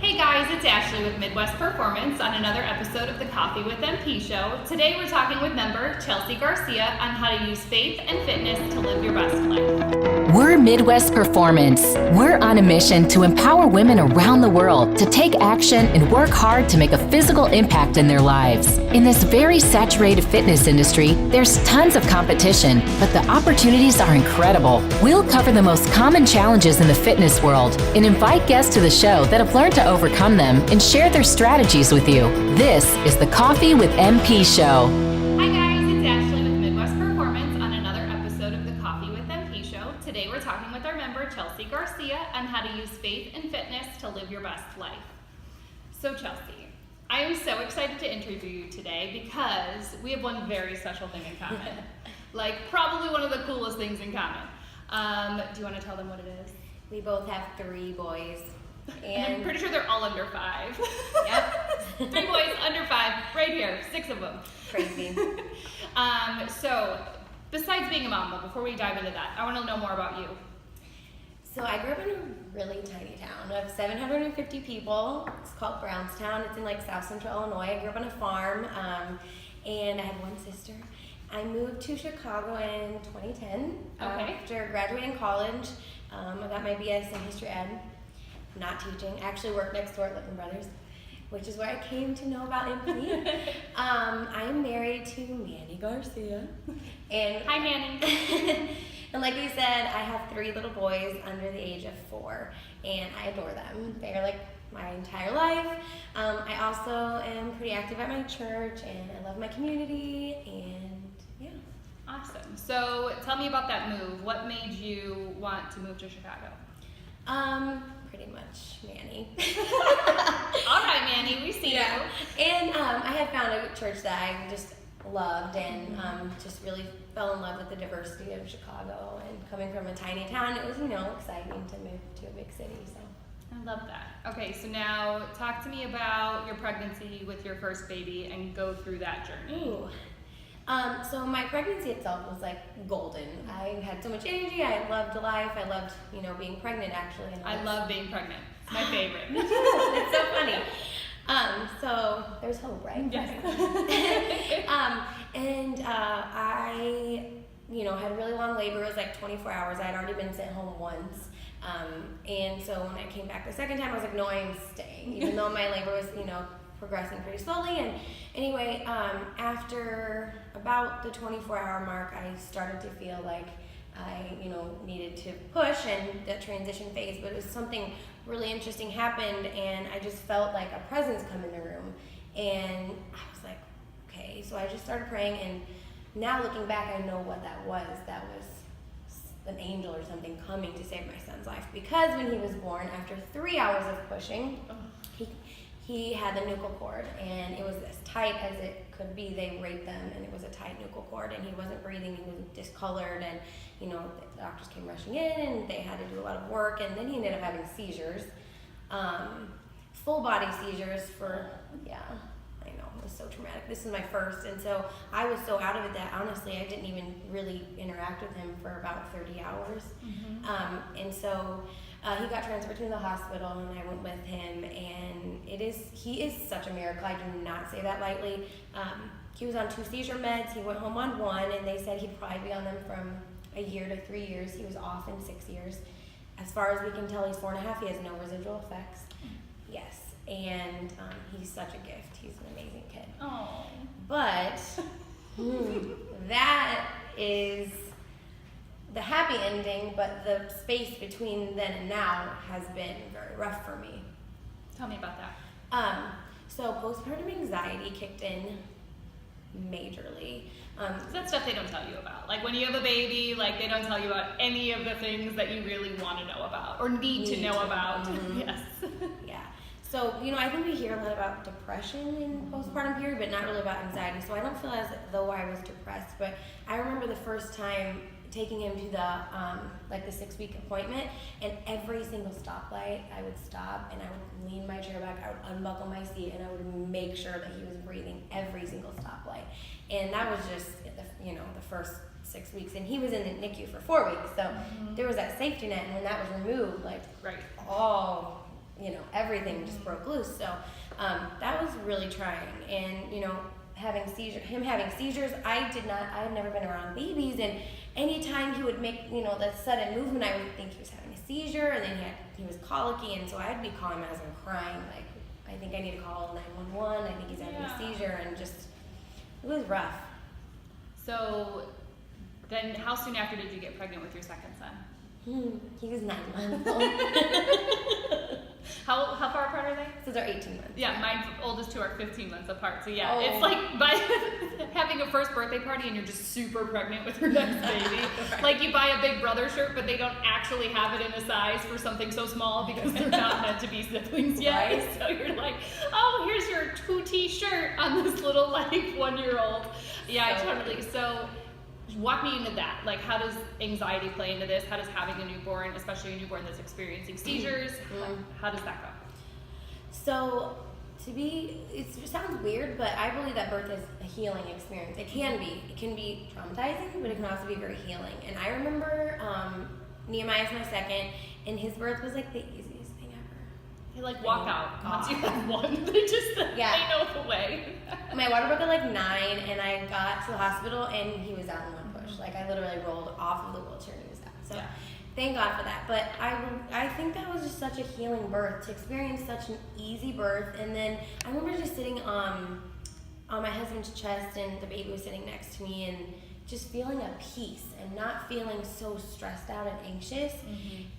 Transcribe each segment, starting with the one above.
Hey guys, it's Ashley with Midwest Performance on another episode of the Coffee with MP show. Today we're talking with member Chelsea Garcia on how to use faith and fitness to live your best life. We're Midwest Performance. We're on a mission to empower women around the world to take action and work hard to make a physical impact in their lives. In this very saturated fitness industry, there's tons of competition, but the opportunities are incredible. We'll cover the most common challenges in the fitness world and invite guests to the show that have learned to overcome them and share their strategies with you. This is the Coffee with MP show. Hi guys, it's Ashley with Midwest Performance on another episode of the Coffee with MP show. Today we're talking with our member Chelsea Garcia on how to use faith and fitness to live your best life. So Chelsea, I am so excited to interview you today because we have one very special thing in common. Like probably one of the coolest things in common. Do you want to tell them what it is? We both have 3 boys. And I'm pretty sure they're all under 5. Yep. 3 boys under 5, right here, 6 of them. Crazy. So, besides being a mom, though, before we dive into that, I want to know more about you. So I grew up in a really tiny town of 750 people. It's called Brownstown. It's in like South Central Illinois. I grew up on a farm, and I had one sister. I moved to Chicago in 2010 after graduating college. I got my BS in history ed. Not teaching. I actually worked next door at Lipton Brothers, which is where I came to know about MP. I am married to Manny Garcia. And hi, Manny. And like you said, I have 3 little boys under the age of 4, and I adore them. They're like my entire life. I also am pretty active at my church, and I love my community, and yeah. Awesome. So tell me about that move. What made you want to move to Chicago? Pretty much Manny. All right, Manny, we see you. And I had found a church that I just loved and just really fell in love with the diversity of Chicago. And coming from a tiny town, it was, exciting to move to a big city. So I love that. Okay, so now talk to me about your pregnancy with your first baby and go through that journey. Ooh. So my pregnancy itself was like golden. I had so much energy. I loved life. I loved, being pregnant actually. And I love being pregnant. It's my favorite. Me too. It's so funny. So there's hope, right? Yes. And I, had really long labor. It was like 24 hours. I had already been sent home once. And so when I came back the second time, I was like, no, I'm staying, even though my labor was, progressing pretty slowly. And anyway, after about the 24-hour mark, I started to feel like I, needed to push and that transition phase, but it was something really interesting happened, and I just felt like a presence come in the room, and I was like, okay, so I just started praying, and now looking back, I know what that was. That was an angel or something coming to save my son's life, because when he was born, after 3 hours of pushing, he had the nuchal cord, and it was as tight as it could be. They raped them, and it was a tight nuchal cord, and he wasn't breathing. He was discolored, and the doctors came rushing in, and they had to do a lot of work, and then he ended up having seizures, full body seizures for, I know, it was so traumatic. This is my first, and so I was so out of it that honestly I didn't even really interact with him for about 30 hours. And so he got transferred to the hospital, and I went with him, and he is such a miracle. I do not say that lightly. He was on 2 seizure meds. He went home on 1, and they said he'd probably be on them from a year to 3 years. He was off in 6 years. As far as we can tell, he's 4.5. He has no residual effects. Yes, and he's such a gift. He's an amazing kid. Oh. But that is the happy ending, but the space between then and now has been very rough for me. Tell me about that. So postpartum anxiety kicked in majorly. Is that stuff they don't tell you about? Like when you have a baby, like they don't tell you about any of the things that you really want to know about or need to know about. Yes. Yeah. So, I think we hear a lot about depression in postpartum period, but not really about anxiety. So I don't feel as though I was depressed, but I remember the first time taking him to the 6-week appointment, and every single stoplight I would stop and I would lean my chair back, I would unbuckle my seat, and I would make sure that he was breathing every single stoplight. And that was just the first 6 weeks, and he was in the NICU for 4 weeks, so there was that safety net, and when that was removed, everything just broke loose. So that was really trying. And, him having seizures, I had never been around babies, and anytime he would make, that sudden movement, I would think he was having a seizure, and then he was colicky, and so I'd be calling him as I'm crying, like, I think I need to call 911, I think he's having a seizure, and just, it was rough. So then how soon after did you get pregnant with your second son? He was 9 months old. How far apart are they? So they're 18 months. Yeah, my oldest two are 15 months apart. So yeah, Oh. It's like by having a first birthday party and you're just super pregnant with your next baby. Right. Like you buy a Big Brother shirt, but they don't actually have it in a size for something so small because they're not meant to be siblings yet. Right. So you're like, oh, here's your 2T shirt on this little 1-year-old. Yeah, So totally. So walk me into that. Like, how does anxiety play into this? How does having a newborn, especially a newborn that's experiencing seizures, how does that go? So, it sounds weird, but I believe that birth is a healing experience. It can be. It can be traumatizing, but it can also be very healing. And I remember Nehemiah's my second, and his birth was like the easiest thing ever. They walk out once you have one. They just they know the way. My water broke at 9, and I got to the hospital, and he was out in one push. I literally rolled off of the wheelchair, and he was out. So thank God for that. But I think that was just such a healing birth, to experience such an easy birth. And then I remember just sitting on my husband's chest, and the baby was sitting next to me, and just feeling a peace and not feeling so stressed out and anxious.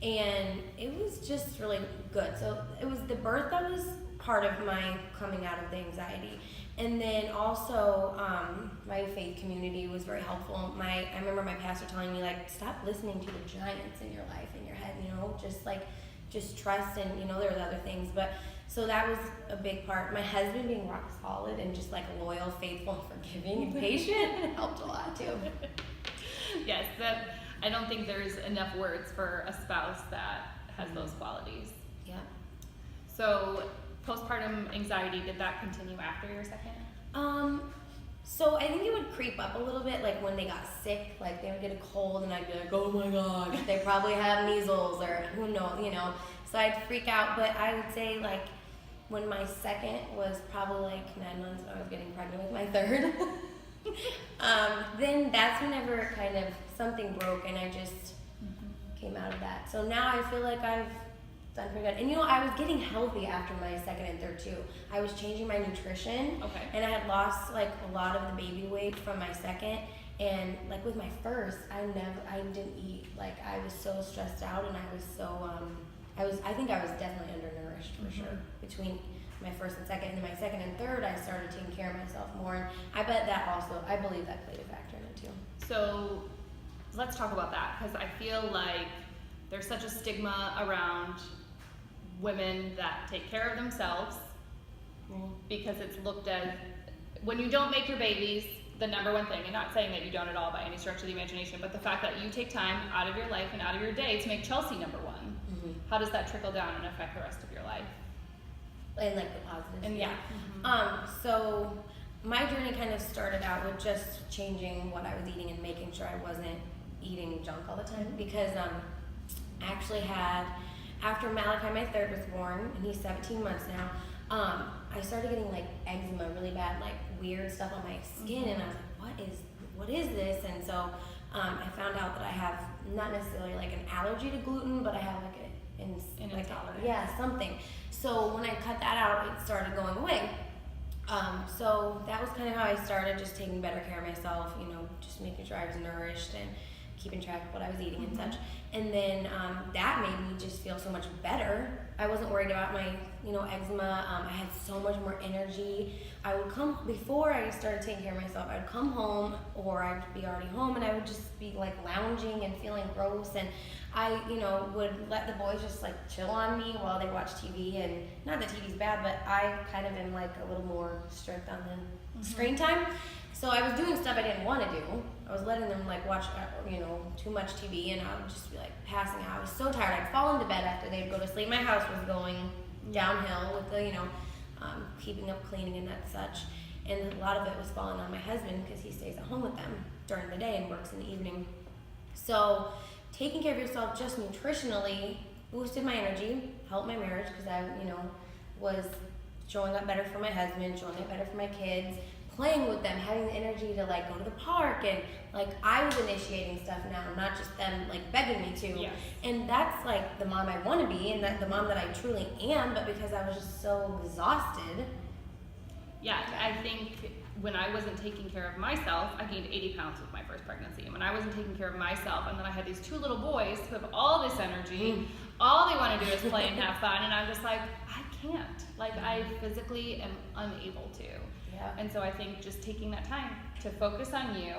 And it was just really good. So it was the birth that was part of my coming out of the anxiety. And then also, my faith community was very helpful. I remember my pastor telling me, stop listening to the giants in your life, in your head, just trust, and, there was other things. But, so that was a big part. My husband being rock solid and just, loyal, faithful, forgiving, and patient helped a lot, too. Yes, I don't think there's enough words for a spouse that has those qualities. Yeah. So, postpartum anxiety, did that continue after your second? So I think it would creep up a little bit, when they got sick, they would get a cold, and I'd be like, oh my God, they probably have measles, or who knows, so I'd freak out. But I would say, when my second was probably 9 months, and I was getting pregnant with my third, then that's whenever kind of something broke, and I just came out of that. So now I feel like I've done pretty good. And I was getting healthy after my second and third too. I was changing my nutrition. Okay. And I had lost a lot of the baby weight from my second. And with my first, I didn't eat. I was so stressed out, and I was so I think I was definitely undernourished for sure. Between my first and second, and then my second and third, I started taking care of myself more. And I believe that played a factor in it too. So let's talk about that, because I feel like there's such a stigma around women that take care of themselves, because it's looked at, when you don't make your babies, the number one thing, and not saying that you don't at all by any stretch of the imagination, but the fact that you take time out of your life and out of your day to make Chelsea number one. How does that trickle down and affect the rest of your life? And the positives. And so my journey kind of started out with just changing what I was eating and making sure I wasn't eating junk all the time, because I actually had, after Malachi, my third, was born, and he's 17 months now, I started getting eczema really bad, weird stuff on my skin, and I was like, what is this? And so I found out that I have not necessarily an allergy to gluten, but I have an intolerance. Something. So when I cut that out, it started going away. So that was kind of how I started, just taking better care of myself, just making sure I was nourished and keeping track of what I was eating and such. And then that made me just feel so much better. I wasn't worried about my, eczema. I had so much more energy. I would before I started taking care of myself, I'd come home, or I'd be already home, and I would just be lounging and feeling gross. And I, would let the boys just chill on me while they watch TV. And not that TV's bad, but I kind of am a little more strict on the screen time. So I was doing stuff I didn't want to do. I was letting them watch, too much TV, and I would just be passing out. I was so tired. I'd fall into bed after they'd go to sleep. My house was going downhill with the, keeping up cleaning and that such. And a lot of it was falling on my husband, because he stays at home with them during the day and works in the evening. So taking care of yourself just nutritionally boosted my energy, helped my marriage because I, was showing up better for my husband, showing up better for my kids, playing with them, having the energy to like go to the park, and like I was initiating stuff now, not just them like begging me to. Yes. And that's like the mom I want to be, and that the mom that I truly am. But because I was just so exhausted. Yeah, I think when I wasn't taking care of myself, I gained 80 pounds with my first pregnancy. And when I wasn't taking care of myself, and then I had these 2 little boys who have all this energy, all they want to do is play and have fun, and I'm just like, I can't. Like, I physically am unable to. Yeah. And so I think just taking that time to focus on you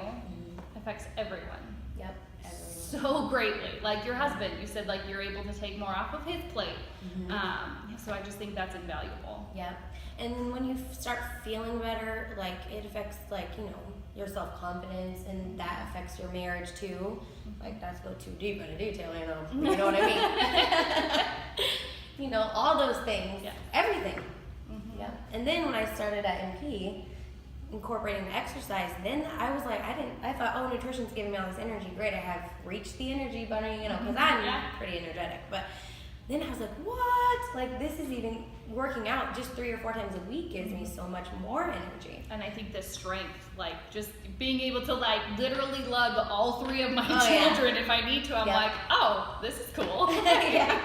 affects everyone. Yep. Everyone. So greatly. Like your husband, you said like you're able to take more off of his plate. So I just think that's invaluable. Yep. And then when you start feeling better, like it affects like, your self-confidence, and that affects your marriage too. Like not to go too deep into detail, you know what I mean? All those things, Yeah. everything. Yep. And then when I started at MP, incorporating the exercise, then I was like, I thought, oh, nutrition's giving me all this energy. Great, I have reached the energy bunny, because I'm pretty energetic. But then I was like, what? Like this is even working out just 3 or 4 times a week gives me so much more energy. And I think the strength, like just being able to like literally lug all 3 of my yeah. children if I need to, I'm Yep. like, oh, this is cool. Yeah.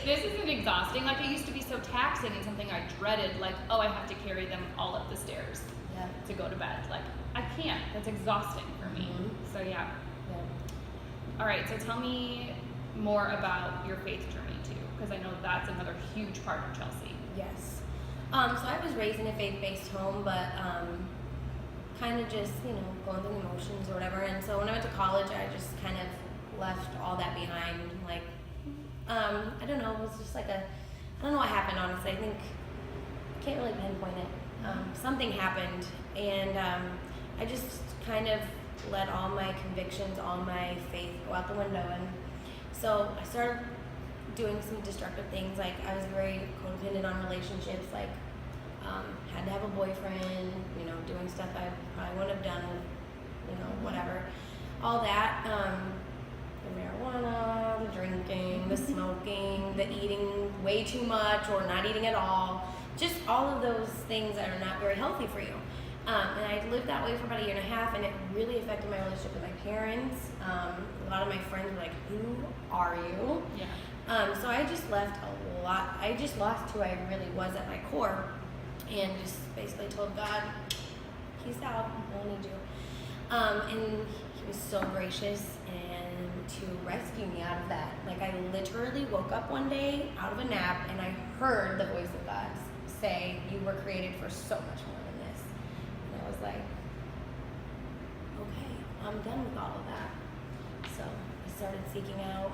This isn't exhausting. Like it used to be so taxing and something I dreaded, like, oh, I have to carry them all up the stairs Yeah. to go to bed. Like I can't. That's exhausting for me. So yeah. All right, so tell me more about your faith journey too, because I know that's another huge part of Chelsea. Yes. So I was raised in a faith-based home, but kind of just, going through the emotions or whatever. And so when I went to college, I just kind of left all that behind. Like, I don't know, it was just like I don't know what happened, honestly. I think, I can't really pinpoint it. Something happened, and I just kind of let all my convictions, all my faith go out the window. And so I started doing some destructive things. Like I was very codependent on relationships, like had to have a boyfriend, doing stuff I probably wouldn't have done with, whatever. All that, the marijuana, the drinking, the smoking, the eating way too much or not eating at all. Just all of those things that are not very healthy for you. And I lived that way for about 1.5 years, and it really affected my relationship with my parents. A lot of my friends were like, who are you? Yeah. So I just left a lot. I just lost who I really was at my core, and just basically told God, peace out, I don't need you. And he was so gracious and to rescue me out of that. Like I literally woke up one day out of a nap, and I heard the voice of God say, you were created for so much more than this. And I was like, okay, I'm done with all of that. So I started seeking out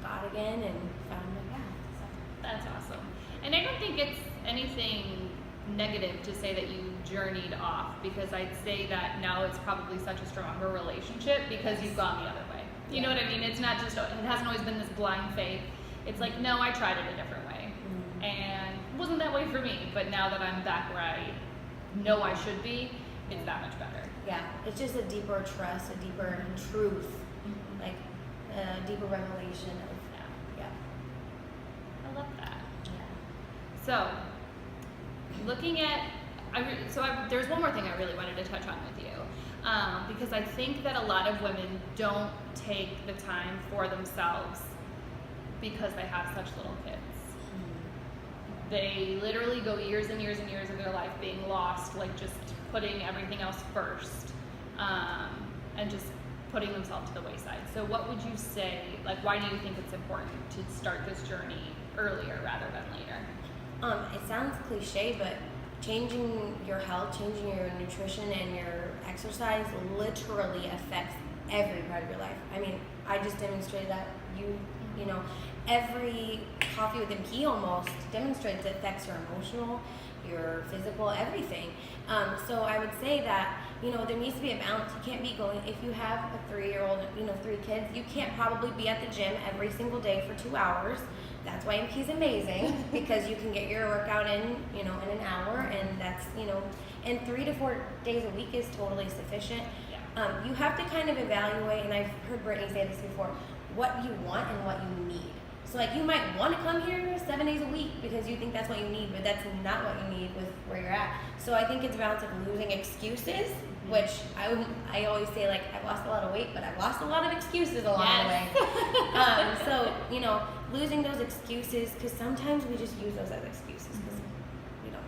God again and found my path. So. That's awesome. And I don't think it's anything negative to say that you journeyed off, because I'd say that now it's probably such a stronger relationship because you've gone the other way. You know what I mean? It's not just, it hasn't always been this blind faith. It's like, no, I tried it a different way. And it wasn't that way for me, but now that I'm back where I know I should be, it's that much better. Yeah, it's just a deeper trust, a deeper truth, like a deeper revelation of, yeah. I love that. Yeah. So, looking at, there's one more thing I really wanted to touch on with you, because I think that a lot of women don't take the time for themselves because they have such little kids. They literally go years and years and years of their life being lost, like just putting everything else first, and just putting themselves to the wayside. So what would you say, like why do you think it's important to start this journey earlier rather than later? It sounds cliche, but changing your health, changing your nutrition and your exercise literally affects every part of your life. I mean, I just demonstrated that you know, every coffee with MP almost demonstrates it affects your emotional, your physical, everything. So I would say that, there needs to be a balance. You can't be going, if you have a 3-year-old, 3 kids, you can't probably be at the gym every single day for 2 hours. That's why MP is amazing, because you can get your workout in, in an hour, and that's, and 3 to 4 days a week is totally sufficient. Yeah. You have to kind of evaluate, and I've heard Brittany say this before, what you want and what you need. So like you might want to come here 7 days a week because you think that's what you need, but that's not what you need with where you're at. So I think it's a balance of losing excuses, which I always say, like, I've lost a lot of weight, but I've lost a lot of excuses along the way. So, you know, losing those excuses, because sometimes we just use those as excuses because we don't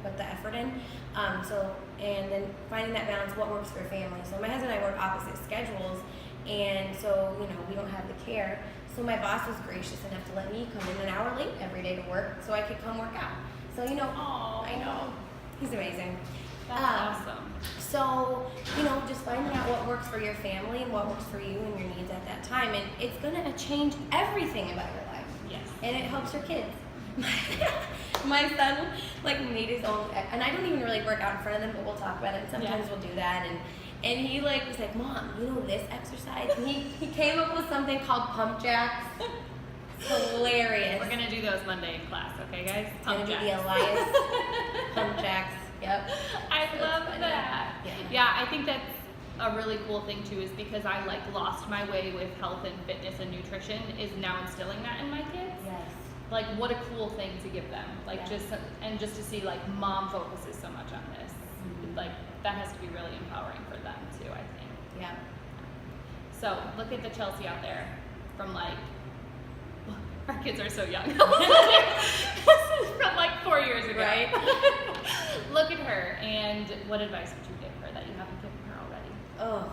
put the effort in. And then finding that balance, what works for family. So my husband and I work opposite schedules, and so, you know, we don't have the care. So my boss was gracious enough to let me come in an hour late every day to work so I could come work out. So, you know, I know. He's amazing. That's awesome. So, you know, just finding out what works for your family and what works for you and your needs at that time. And it's going to change everything about your life. Yes. And it helps your kids. My son, like, made his own, and I don't even really work out in front of them, but we'll talk about it. Sometimes we'll do that. And he, like, was like, Mom, you know this exercise? And he came up with something called pump jacks. Hilarious. We're going to do those Monday in class, okay, guys? It's going to be the Elias pump jacks. Yep. I love that. Yeah, I think that's a really cool thing too, is because I like lost my way with health and fitness and nutrition, is now instilling that in my kids. Yes. Like, what a cool thing to give them. Like, just to see, like, mom focuses so much on this. Mm-hmm. Like, that has to be really empowering for them too, I think. Yeah. So look at the Chelsea out there from, like, our kids are so young. This is from like 4 years ago. Right. Look at her, and what advice would you give her that you haven't given her already? Oh,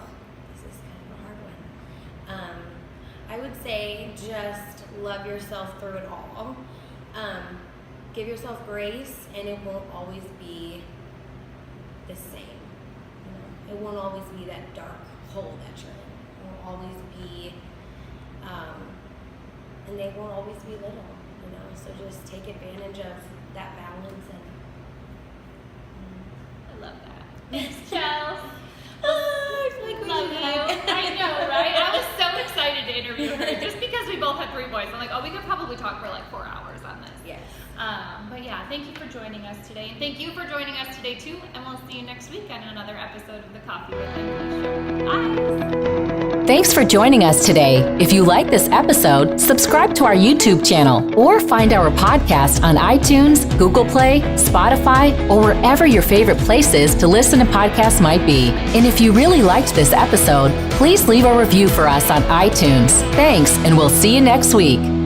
this is kind of a hard one. I would say just love yourself through it all. Give yourself grace, and it won't always be the same. You know, it won't always be that dark hole that you're in. It won't always be, and they won't always be little. You know, so just take advantage of that balance and. I love that. Thanks, Chels. I feel like we Love should you. have- I know, right? I was so excited to interview her just because we both had 3 boys. I'm like, oh, we could probably talk for like 4 hours on this. Yes. But yeah, thank you for joining us today. And thank you for joining us today too. And we'll see you next week on another episode of the Coffee with Emily Show. Bye. Thanks for joining us today. If you like this episode, subscribe to our YouTube channel or find our podcast on iTunes, Google Play, Spotify, or wherever your favorite place is to listen to podcasts might be. And if you really liked this episode, please leave a review for us on iTunes. Thanks, and we'll see you next week.